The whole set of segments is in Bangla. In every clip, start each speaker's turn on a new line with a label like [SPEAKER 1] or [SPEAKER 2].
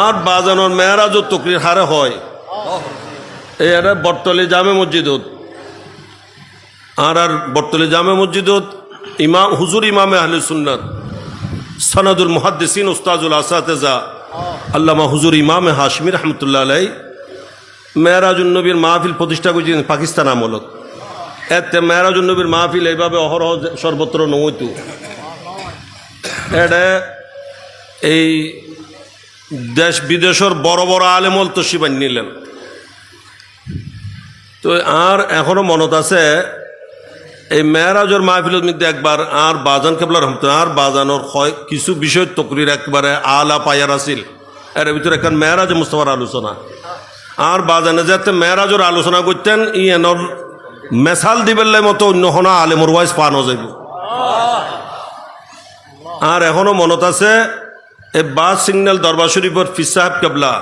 [SPEAKER 1] আর বাজানোর মেয়েরাজ তকরির হারে হয় এই আর বটতলি জামে মসজিদত আর বটতলি জামে মসজিদত ইমাম হুজুর ইমামে আহলে সুন্নাত সনদুল মুহাদ্দিসিন উস্তাজুল আসাতেজা আল্লামা হুজুর ইমামে হাশমি রহমতুল্লাহ আলাই মেরাজুন নবীর মাহফিল প্রতিষ্ঠা করেছিলেন পাকিস্তান আমলত। এতে মেরাজুন নবীর মাহফিল এইভাবে অহরহ সর্বত্র নইত। এটা এই দেশ বিদেশের বড় বড় আলেমল তশিবান নিলেন। তো আর এখনো মনত আছে এই মেরাজের মাহফিলের মধ্যে একবার আর বাজান কেবলা রহমতুল্লাহ আর বাজানোর কিছু বিষয় তকরির একবারে আলা পায়ার আসিল। এর ভিতরে একটা মেরাজ মুস্তাফার আলোচনা আর বাজানে যাতে মেরাজের আলোচনা করতেন এনর মেসাল দিবেল্লাই মতো অন্য হনা আলেমর ওয়াইজ পানো যাইব। আর এখনো মনত আছে এই বাস সিগন্যাল দরবার শরীফের ফিস সাহেব কেবলা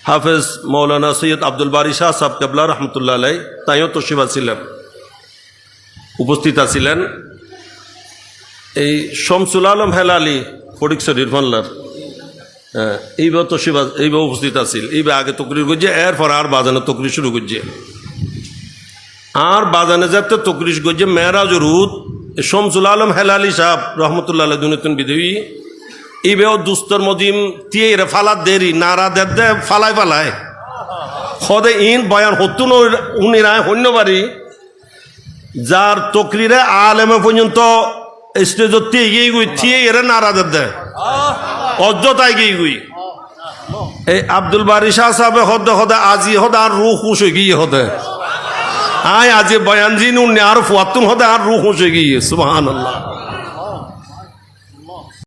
[SPEAKER 1] হাফেজ মৌলানা সৈয়দ আব্দুল বারি শাহ সাহেব কেবলা রহমতুল্লাহ আলাই তাইও তশিফা ছিলেন, উপস্থিত আছিলেন। এই শমসুল আলম হেলালি ফটিক শরীর ফাল্লার এইবার তশিফা এইবার উপস্থিত আছিল। এইবার আগে তকরির করছে এরপর আর বাজানে তকরি শুরু করছে। আর বাজানে যাতে তকরিশ করছে মেরাজ রুদ শমসুল আলম হেলালি সাহেব রহমতুল্লাহ আলাই দুনিতন বিদেবী এইবেও দুস্তর মদিম দিয়ে ফালাত দেরি নারা দে ফালাই ফালায় সদে ইন বয়ান হতুন উনিরায় হন্যবাড়ি যার তকরিরে আলেমে পর্যন্ত স্টেজত এগিয়ে গুই থিয়ে এরা নারা দে অযথায় গিয়ে গুই। এই আব্দুল বারি শাহ সাহেব হদে হদে আজি হদে আর রুহ খুশ হয়ে গিয়ে হদে আয় আজি বয়ান জিন উনি আর ফুয়াতুন হদে আর রুহ খুশ হয়ে গিয়ে সুবহানাল্লাহ।